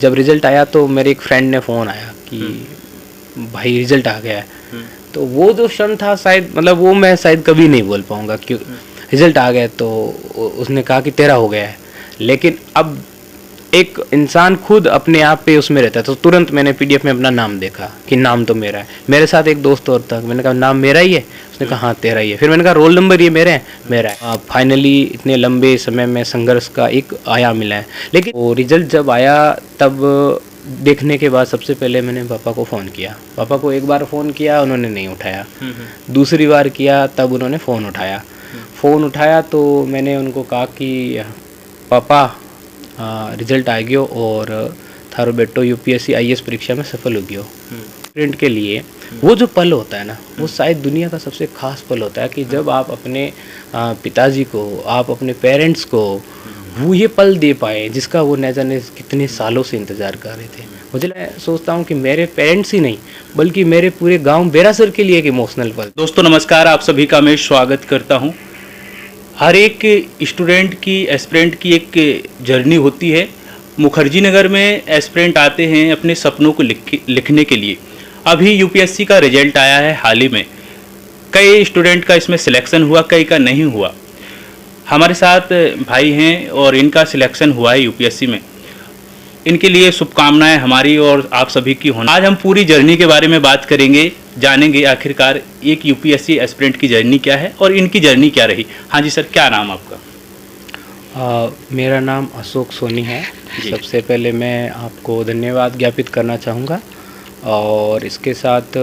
जब रिजल्ट आया तो मेरे एक फ्रेंड ने फ़ोन आया कि भाई रिजल्ट आ गया है। तो वो जो क्षण था शायद वो मैं शायद कभी नहीं बोल पाऊँगा कि रिजल्ट आ गया तो उसने कहा कि तेरा हो गया है। लेकिन अब एक इंसान खुद अपने आप पे उसमें रहता है तो तुरंत मैंने पीडीएफ में अपना नाम देखा कि नाम तो मेरा है। मेरे साथ एक दोस्त और था, मैंने कहा नाम मेरा ही है, उसने कहा हाँ तेरा ही है। फिर मैंने कहा रोल नंबर ये मेरा है। फाइनली इतने लंबे समय में संघर्ष का एक आया मिला है। लेकिन वो रिजल्ट जब आया तब देखने के बाद सबसे पहले मैंने पापा को फ़ोन किया। पापा को एक बार फ़ोन किया, उन्होंने नहीं उठाया। दूसरी बार किया तब उन्होंने फ़ोन उठाया तो मैंने उनको कहा कि पापा रिजल्ट आ गयो और थारो बेटो यूपीएससी आईएएस परीक्षा में सफल हो गयो। स्टूडेंट के लिए वो जो पल होता है ना, वो शायद दुनिया का सबसे खास पल होता है कि जब आप अपने पिताजी को, आप अपने पेरेंट्स को वो ये पल दे पाए जिसका वो न जाने कितने सालों से इंतज़ार कर रहे थे। मुझे सोचता हूँ कि मेरे पेरेंट्स ही नहीं बल्कि मेरे पूरे गांव बेरासर के लिए एक इमोशनल पल। दोस्तों नमस्कार, आप सभी का मैं स्वागत करता हूँ। हर एक स्टूडेंट की, एस्पिरेंट की एक जर्नी होती है। मुखर्जी नगर में एस्पिरेंट आते हैं अपने सपनों को लिखने के लिए। अभी यूपीएससी का रिजल्ट आया है हाल ही में। कई स्टूडेंट का इसमें सिलेक्शन हुआ, कई का नहीं हुआ। हमारे साथ भाई हैं और इनका सिलेक्शन हुआ है यूपीएससी में। इनके लिए शुभकामनाएं हमारी और आप सभी की होना। आज हम पूरी जर्नी के बारे में बात करेंगे, जानेंगे आखिरकार एक यूपीएससी एस्पिरेंट की जर्नी क्या है और इनकी जर्नी क्या रही। हाँ जी सर, क्या नाम आपका? मेरा नाम अशोक सोनी है। सबसे पहले मैं आपको धन्यवाद ज्ञापित करना चाहूँगा और इसके साथ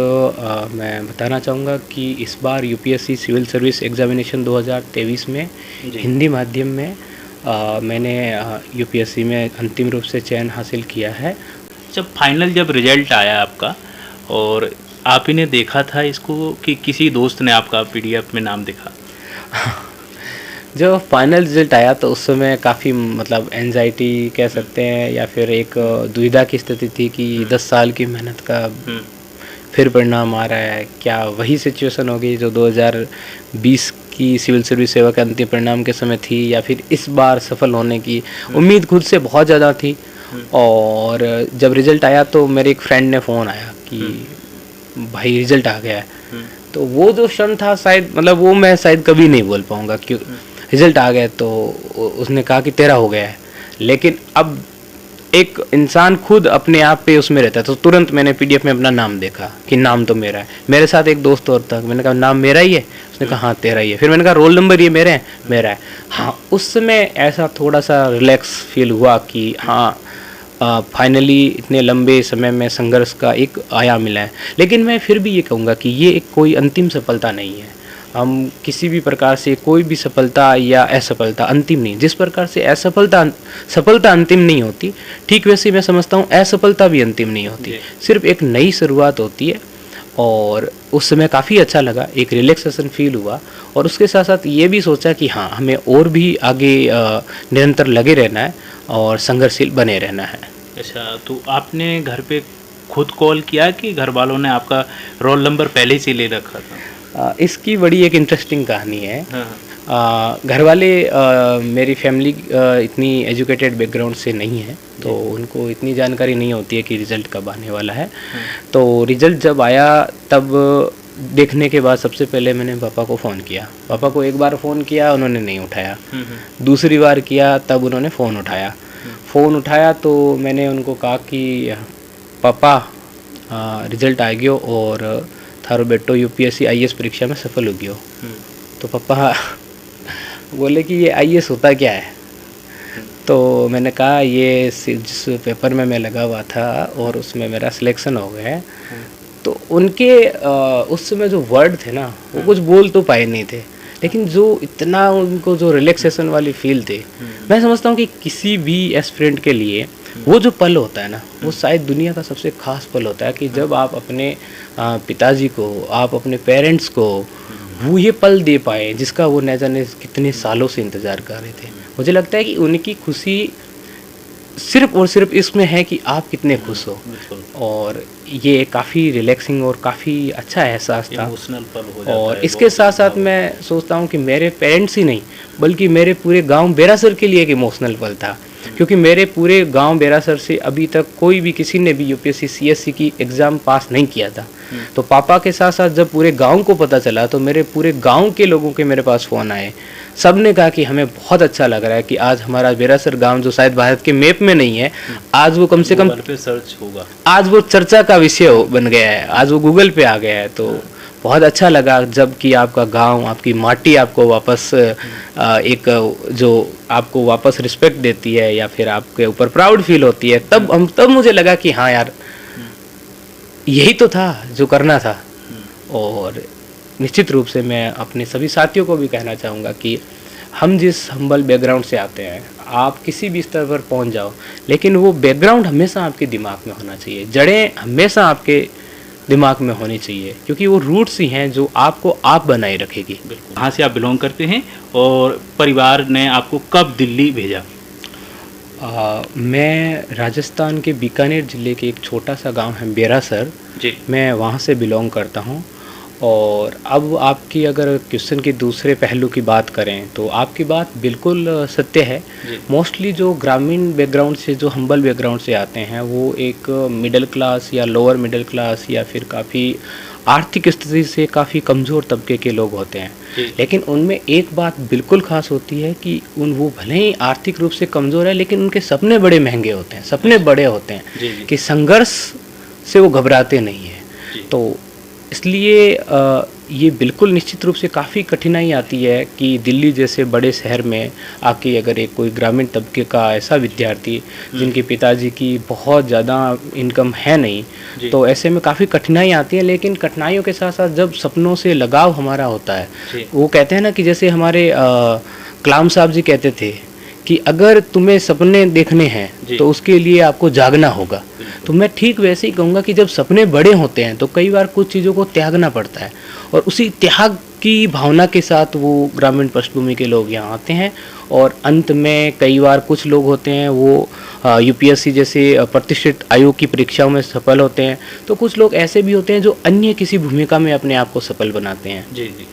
मैं बताना चाहूँगा कि इस बार यूपीएससी सिविल सर्विस एग्जामिनेशन 2023 में हिंदी माध्यम में मैंने यूपीएससी में अंतिम रूप से चयन हासिल किया है। जब रिजल्ट आया आपका और आप ही ने देखा था इसको कि किसी दोस्त ने आपका पीडीएफ में नाम देखा? जब फाइनल रिजल्ट आया तो उस समय काफ़ी एंजाइटी कह सकते हैं या फिर एक दुविधा की स्थिति थी कि 10 साल की मेहनत का फिर परिणाम आ रहा है। क्या वही सिचुएशन होगी जो 2020 की सिविल सर्विस सेवा के अंतिम परिणाम के समय थी, या फिर इस बार सफल होने की उम्मीद खुद से बहुत ज़्यादा थी। और जब रिज़ल्ट आया तो मेरे एक फ्रेंड ने फ़ोन आया कि भाई रिज़ल्ट आ गया है। तो वो जो क्षण था शायद वो मैं शायद कभी नहीं बोल पाऊँगा कि रिज़ल्ट आ गया तो उसने कहा कि तेरा हो गया है। लेकिन अब एक इंसान खुद अपने आप पे उसमें रहता है तो तुरंत मैंने पीडीएफ में अपना नाम देखा कि नाम तो मेरा है। मेरे साथ एक दोस्त और था, मैंने कहा नाम मेरा ही है, उसने कहा हाँ तेरा ही है। फिर मैंने कहा रोल नंबर ये मेरा है। हाँ, उस समय ऐसा थोड़ा सा रिलैक्स फील हुआ कि हाँ फाइनली इतने लंबे समय में संघर्ष का एक आया मिला है। लेकिन मैं फिर भी ये कहूँगा कि ये एक कोई अंतिम सफलता नहीं है। हम किसी भी प्रकार से कोई भी सफलता या असफलता अंतिम नहीं। जिस प्रकार से सफलता अंतिम नहीं होती, ठीक वैसे मैं समझता हूँ असफलता भी अंतिम नहीं होती। सिर्फ एक नई शुरुआत होती है। और उस समय काफ़ी अच्छा लगा, एक रिलैक्सेशन फील हुआ और उसके साथ साथ ये भी सोचा कि हाँ हमें और भी आगे निरंतर लगे रहना है और संघर्षशील बने रहना है। अच्छा, तो आपने घर पे खुद कॉल किया कि घर वालों ने आपका रोल नंबर पहले से ले रखा था? इसकी बड़ी एक इंटरेस्टिंग कहानी है। घर वाले मेरी फैमिली इतनी एजुकेटेड बैकग्राउंड से नहीं है तो उनको इतनी जानकारी नहीं होती है कि रिज़ल्ट कब आने वाला है। तो रिज़ल्ट जब आया तब देखने के बाद सबसे पहले मैंने पापा को फ़ोन किया। पापा को एक बार फ़ोन किया, उन्होंने नहीं उठाया। दूसरी बार किया तब उन्होंने फ़ोन उठाया तो मैंने उनको कहा कि पापा रिज़ल्ट आ गयो और थारो बेटो यूपीएससी आईएएस परीक्षा में सफल हो गयो। तो पापा बोले कि ये आईएएस होता क्या है? तो मैंने कहा ये जिस पेपर में मैं लगा हुआ था और उसमें मेरा सिलेक्शन हो गया है। तो उनके उस समय जो वर्ड थे ना, वो कुछ बोल तो पाए नहीं थे, लेकिन जो इतना उनको जो रिलैक्सेशन वाली फील थे, मैं समझता हूँ कि किसी भी एस्पिरेंट के लिए वो जो पल होता है ना, वो शायद दुनिया का सबसे खास पल होता है कि जब आप अपने पिताजी को, आप अपने पेरेंट्स को वो ये पल दे पाए जिसका वो न जाने कितने सालों से इंतज़ार कर रहे थे। मुझे लगता है कि उनकी खुशी सिर्फ और सिर्फ इसमें है कि आप कितने खुश हो। और ये काफ़ी रिलैक्सिंग और काफ़ी अच्छा एहसास था। और इसके साथ साथ मैं सोचता हूँ कि मेरे पेरेंट्स ही नहीं बल्कि मेरे पूरे गांव बेरासर के लिए एक इमोशनल पल था क्योंकि मेरे पूरे गांव बेरासर से अभी तक कोई भी किसी ने भी यूपीएससी सीएससी की एग्ज़ाम पास नहीं किया था। तो पापा के साथ साथ जब पूरे गांव को पता चला तो मेरे पूरे गांव के लोगों के मेरे पास फ़ोन आए। सब ने कहा कि हमें बहुत अच्छा लग रहा है कि आज हमारा बेरासर गांव जो शायद भारत के मैप में नहीं है, आज वो कम से कम गूगल पे सर्च होगा, आज वो चर्चा का विषय बन गया है, आज वो गूगल पे आ गया है। तो बहुत अच्छा लगा जब कि आपका गांव, आपकी माटी आपको वापस एक जो आपको वापस रिस्पेक्ट देती है या फिर आपके ऊपर प्राउड फील होती है, तब मुझे लगा कि हाँ यार, यही तो था जो करना था। और निश्चित रूप से मैं अपने सभी साथियों को भी कहना चाहूँगा कि हम जिस हम्बल बैकग्राउंड से आते हैं, आप किसी भी स्तर पर पहुँच जाओ, लेकिन वो बैकग्राउंड हमेशा आपके दिमाग में होना चाहिए, जड़ें हमेशा आपके दिमाग में होनी चाहिए, क्योंकि वो रूट्स ही हैं जो आपको आप बनाए रखेगी। कहाँ से आप बिलोंग करते हैं और परिवार ने आपको कब दिल्ली भेजा? मैं राजस्थान के बीकानेर ज़िले के एक छोटा सा गांव है बेरासर जी, मैं वहां से बिलोंग करता हूं। और अब आपकी अगर क्वेश्चन के दूसरे पहलू की बात करें तो आपकी बात बिल्कुल सत्य है। मोस्टली जो ग्रामीण बैकग्राउंड से, जो हम्बल बैकग्राउंड से आते हैं, वो एक मिडिल क्लास या लोअर मिडिल क्लास या फिर काफ़ी आर्थिक स्थिति से काफ़ी कमज़ोर तबके के लोग होते हैं। लेकिन उनमें एक बात बिल्कुल ख़ास होती है कि वो भले ही आर्थिक रूप से कमज़ोर है, लेकिन उनके सपने बड़े महंगे होते हैं, सपने बड़े होते हैं कि संघर्ष से वो घबराते नहीं हैं। तो इसलिए ये बिल्कुल निश्चित रूप से काफ़ी कठिनाई आती है कि दिल्ली जैसे बड़े शहर में आके अगर एक कोई ग्रामीण तबके का ऐसा विद्यार्थी जिनके पिताजी की बहुत ज़्यादा इनकम है नहीं, तो ऐसे में काफ़ी कठिनाई आती है। लेकिन कठिनाइयों के साथ साथ जब सपनों से लगाव हमारा होता है, वो कहते हैं ना कि जैसे हमारे कलाम साहब जी कहते थे कि अगर तुम्हें सपने देखने हैं तो उसके लिए आपको जागना होगा। तो मैं ठीक वैसे ही कहूँगा कि जब सपने बड़े होते हैं तो कई बार कुछ चीज़ों को त्यागना पड़ता है, और उसी त्याग की भावना के साथ वो ग्रामीण पृष्ठभूमि के लोग यहाँ आते हैं। और अंत में कई बार कुछ लोग होते हैं वो यूपीएससी जैसे प्रतिष्ठित आयोग की परीक्षाओं में सफल होते हैं, तो कुछ लोग ऐसे भी होते हैं जो अन्य किसी भूमिका में अपने आप को सफल बनाते हैं। जी जी।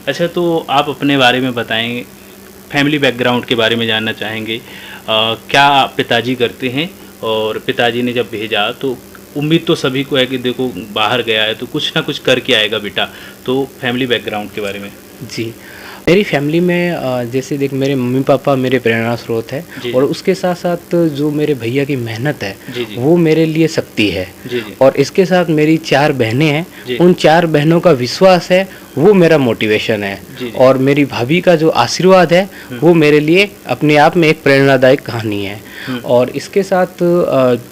अच्छा, तो आप अपने बारे में बताएं, फैमिली बैकग्राउंड के बारे में जानना चाहेंगे। क्या पिताजी करते हैं, और पिताजी ने जब भेजा तो उम्मीद तो सभी को है कि देखो बाहर गया है तो कुछ ना कुछ करके आएगा बेटा, तो फैमिली बैकग्राउंड के बारे में। जी, मेरी फैमिली में जैसे देख, मेरे मम्मी पापा मेरे प्रेरणा स्रोत है, और उसके साथ साथ जो मेरे भैया की मेहनत है वो मेरे लिए शक्ति है। और इसके साथ मेरी 4 बहनें हैं, उन 4 बहनों का विश्वास है वो मेरा मोटिवेशन है। और मेरी भाभी का जो आशीर्वाद है वो मेरे लिए अपने आप में एक प्रेरणादायक कहानी है। और इसके साथ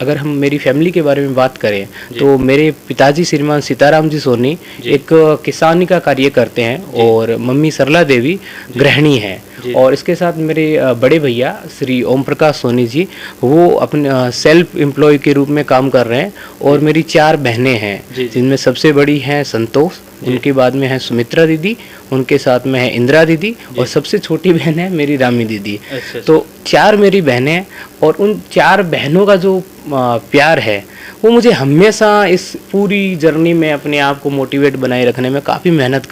अगर हम मेरी फैमिली के बारे में बात करें तो मेरे पिताजी श्रीमान सीताराम जी सोनी एक किसानी का कार्य करते हैं, और मम्मी सरला देवी गृहिणी है। और इसके साथ मेरे बड़े भैया श्री ओम प्रकाश सोनी जी, वो अपने सेल्फ एम्प्लॉय के रूप में काम कर रहे हैं। और मेरी 4 बहनें हैं, जिनमें सबसे बड़ी हैं संतोष, उनके बाद में है सुमित्रा दीदी, उनके साथ में है इंदिरा दीदी, और सबसे छोटी बहन है मेरी रामी दीदी। तो 4 मेरी बहनें हैं, और उन 4 बहनों का जो प्यार है वो मुझे हमेशा इस पूरी जर्नी में अपने आप को मोटिवेट बनाए रखने में काफ़ी मेहनत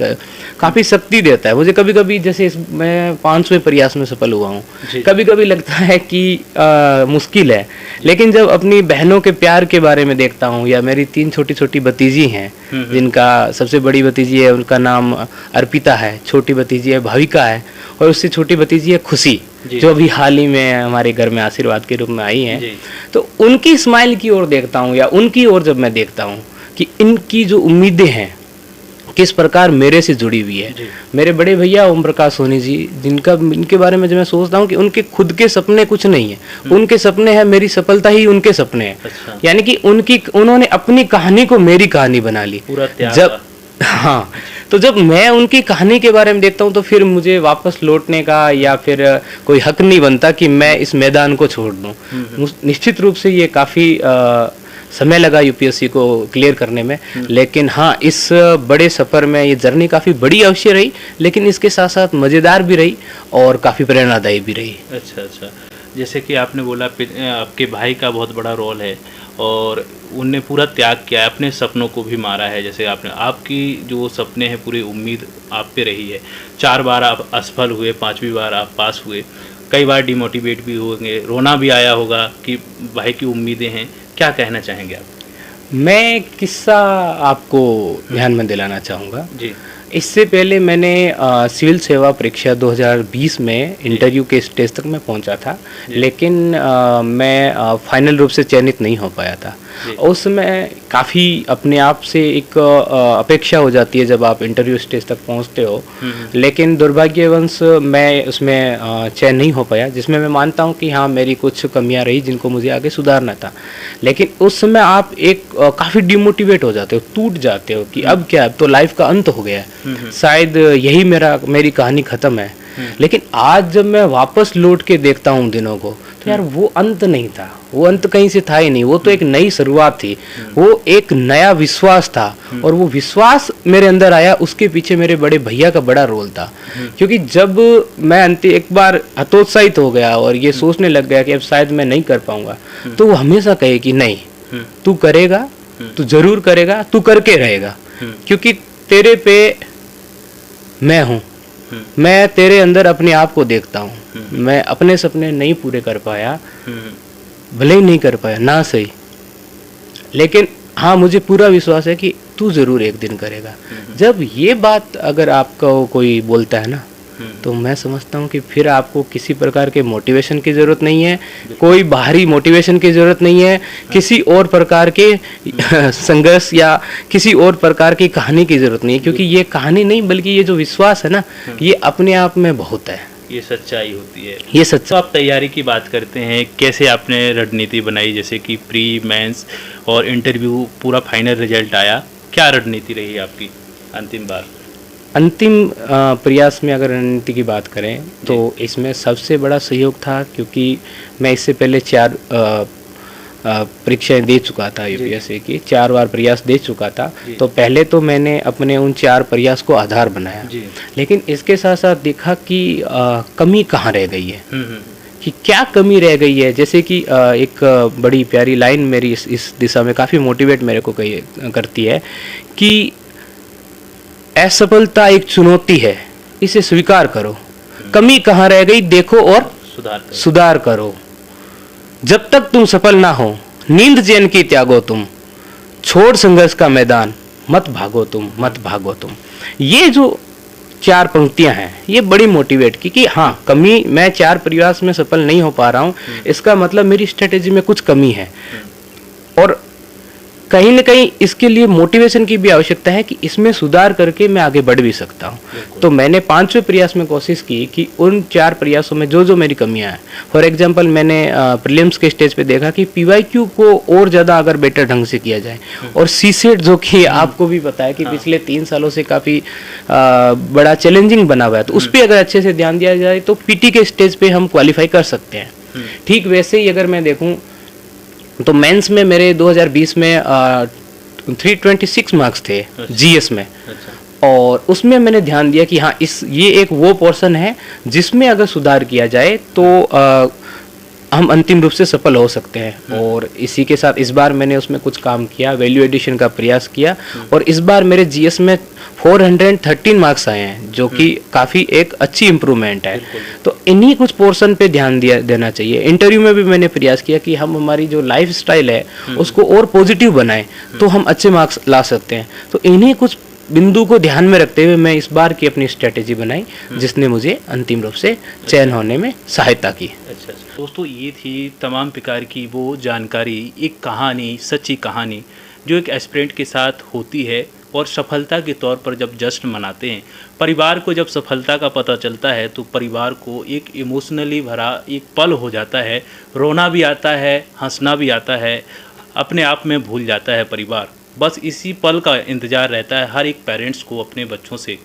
काफ़ी शक्ति देता है। मुझे कभी कभी जैसे मैं 500वें प्रयास में सफल हुआ हूँ, कभी कभी लगता है कि मुश्किल है, लेकिन जब अपनी बहनों के प्यार के बारे में देखता हूँ, या मेरी 3 छोटी छोटी भतीजी हैं, जिनका सबसे बड़ी भतीजी है उनका नाम अर्पिता है, छोटी भतीजी है भाविका है, और उससे छोटी भतीजी है खुशी, जो अभी हाल ही में हमारे घर में आशीर्वाद के रूप में आई हैं। तो उनकी स्माइल की ओर देखता हूँ, या उनकी ओर जब मैं देखता हूँ कि इनकी जो उम्मीदें हैं किस प्रकार मेरे से जुड़ी हुई है। मेरे बड़े भैया ओम प्रकाश सोनी जी, इनके बारे में जब मैं सोचता हूँ कि उनके खुद के सपने कुछ नहीं है, उनके सपने हैं मेरी सफलता ही उनके सपने हैं। यानी कि उन्होंने अपनी कहानी को मेरी कहानी बना ली। जब हाँ, तो जब मैं उनकी कहानी के बारे में देखता हूँ तो फिर मुझे वापस लौटने का या फिर कोई हक नहीं बनता कि मैं इस मैदान को छोड़ दूँ। निश्चित रूप से ये काफ़ी समय लगा यूपीएससी को क्लियर करने में, लेकिन हाँ, इस बड़े सफ़र में ये जर्नी काफ़ी बड़ी अवश्य रही, लेकिन इसके साथ साथ मज़ेदार भी रही और काफ़ी प्रेरणादायी भी रही। अच्छा, जैसे कि आपने बोला आपके भाई का बहुत बड़ा रोल है, और उनने पूरा त्याग किया है, अपने सपनों को भी मारा है। जैसे आपकी जो सपने हैं, पूरी उम्मीद आप पे रही है। 4 बार आप असफल हुए, 5वीं बार आप पास हुए, कई बार डिमोटिवेट भी होंगे, रोना भी आया होगा कि भाई की उम्मीदें हैं, क्या कहना चाहेंगे आप? मैं किस्सा आपको ध्यान में दिलाना चाहूँगा। जी। इससे पहले मैंने सिविल सेवा परीक्षा 2020 में इंटरव्यू के स्टेज तक मैं पहुंचा था, लेकिन मैं फाइनल रूप से चयनित नहीं हो पाया था। उस समय काफ़ी अपने आप से एक अपेक्षा हो जाती है जब आप इंटरव्यू स्टेज तक पहुंचते हो, लेकिन दुर्भाग्यवश मैं उसमें चयन नहीं हो पाया, जिसमें मैं मानता हूं कि हाँ मेरी कुछ कमियां रही जिनको मुझे आगे सुधारना था। लेकिन उस समय आप एक काफ़ी डिमोटिवेट हो जाते हो, टूट जाते हो कि अब क्या, अब तो लाइफ का अंत हो गया है, शायद यही मेरी कहानी ख़त्म है। लेकिन आज जब मैं वापस लौट के देखता हूँ दिनों को, तो यार वो अंत नहीं था, वो अंत कहीं से था ही नहीं, वो तो एक नई शुरुआत थी, वो एक नया विश्वास था। और वो विश्वास मेरे अंदर आया, उसके पीछे मेरे बड़े भैया का बड़ा रोल था। क्योंकि जब मैं एक बार हतोत्साहित हो गया और ये सोचने लग गया कि अब शायद मैं नहीं कर पाऊंगा, तो वो हमेशा कहे कि नहीं, तू करेगा, तू जरूर करेगा, तू करके रहेगा, क्योंकि तेरे पे मैं हूँ, मैं तेरे अंदर अपने आप को देखता हूँ। मैं अपने सपने नहीं पूरे कर पाया, भले ही नहीं कर पाया ना सही, लेकिन हाँ मुझे पूरा विश्वास है कि तू जरूर एक दिन करेगा। जब ये बात अगर आपको कोई बोलता है ना, तो मैं समझता हूँ कि फिर आपको किसी प्रकार के मोटिवेशन की ज़रूरत नहीं है, कोई बाहरी मोटिवेशन की ज़रूरत नहीं है, किसी और प्रकार के संघर्ष या किसी और प्रकार की कहानी की ज़रूरत नहीं है, क्योंकि ये कहानी नहीं बल्कि ये जो विश्वास है ना, ये अपने आप में बहुत है, ये सच्चाई होती है, ये सच्चाई। तो आप तैयारी की बात करते हैं, कैसे आपने रणनीति बनाई, जैसे कि प्री मेंस और इंटरव्यू पूरा फाइनल रिजल्ट आया, क्या रणनीति रही आपकी अंतिम बार? अंतिम प्रयास में अगर रणनीति की बात करें तो इसमें सबसे बड़ा सहयोग था, क्योंकि मैं इससे पहले 4 परीक्षाएं दे चुका था, यूपीएससी की 4 बार प्रयास दे चुका था। तो पहले तो मैंने अपने उन 4 प्रयास को आधार बनाया, लेकिन इसके साथ साथ देखा कि कमी कहाँ रह गई है, कि क्या कमी रह गई है। जैसे कि एक बड़ी प्यारी लाइन मेरी इस दिशा में काफ़ी मोटिवेट मेरे को करती है कि असफलता एक चुनौती है, इसे स्वीकार करो, कमी कहाँ रह गई देखो और सुधार करो। जब तक तुम सफल ना हो, नींद चैन की त्यागो तुम, छोड़ संघर्ष का मैदान, मत भागो तुम। ये जो 4 पंक्तियां हैं, ये बड़ी मोटिवेट की कि हाँ कमी, मैं 4 प्रयास में सफल नहीं हो पा रहा हूँ, इसका मतलब मेरी स्ट्रेटेजी में कुछ कमी है, और कहीं न कहीं इसके लिए मोटिवेशन की भी आवश्यकता है कि इसमें सुधार करके मैं आगे बढ़ भी सकता हूँ। तो मैंने 5वें प्रयास में कोशिश की कि उन 4 प्रयासों में जो जो मेरी कमियां हैं, फॉर एग्जांपल मैंने प्रीलिम्स के स्टेज पे देखा कि पीवाईक्यू को और ज़्यादा अगर बेटर ढंग से किया जाए, और सीसेट जो कि आपको भी पता है कि पिछले 3 सालों से काफ़ी बड़ा चैलेंजिंग बना हुआ है, तो उस पर अगर अच्छे से ध्यान दिया जाए तो पीटी के स्टेज पर हम क्वालिफाई कर सकते हैं। ठीक वैसे ही अगर मैं देखूँ तो मेंस में मेरे 2020 में 326 मार्क्स थे जीएस में। और उसमें मैंने ध्यान दिया कि हाँ ये एक वो पोर्शन है जिसमें अगर सुधार किया जाए तो हम अंतिम रूप से सफल हो सकते हैं। और इसी के साथ इस बार मैंने उसमें कुछ काम किया, वैल्यू एडिशन का प्रयास किया, और इस बार मेरे जीएस में 413 मार्क्स आए हैं, जो कि काफ़ी एक अच्छी इम्प्रूवमेंट है। तो इन्हीं कुछ पोर्शन पे ध्यान देना चाहिए। इंटरव्यू में भी मैंने प्रयास किया कि हम हमारी जो लाइफ स्टाइल है उसको और पॉजिटिव बनाएं तो हम अच्छे मार्क्स ला सकते हैं। तो इन्हीं कुछ बिंदु को ध्यान में रखते हुए मैं इस बार की अपनी स्ट्रेटेजी बनाई, जिसने मुझे अंतिम रूप से चयन होने में सहायता की। अच्छा दोस्तों, ये थी तमाम प्रकार की वो जानकारी, एक कहानी, सच्ची कहानी जो एक एस्पिरेंट के साथ होती है। और सफलता के तौर पर जब जश्न मनाते हैं, परिवार को जब सफलता का पता चलता है तो परिवार को एक इमोशनली भरा एक पल हो जाता है, रोना भी आता है, हंसना भी आता है, अपने आप में भूल जाता है परिवार। बस इसी पल का इंतज़ार रहता है हर एक पेरेंट्स को अपने बच्चों से।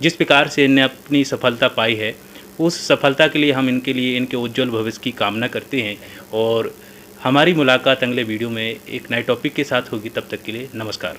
जिस प्रकार से इन्हें अपनी सफलता पाई है, उस सफलता के लिए हम इनके लिए इनके उज्जवल भविष्य की कामना करते हैं। और हमारी मुलाकात अगले वीडियो में एक नए टॉपिक के साथ होगी। तब तक के लिए नमस्कार।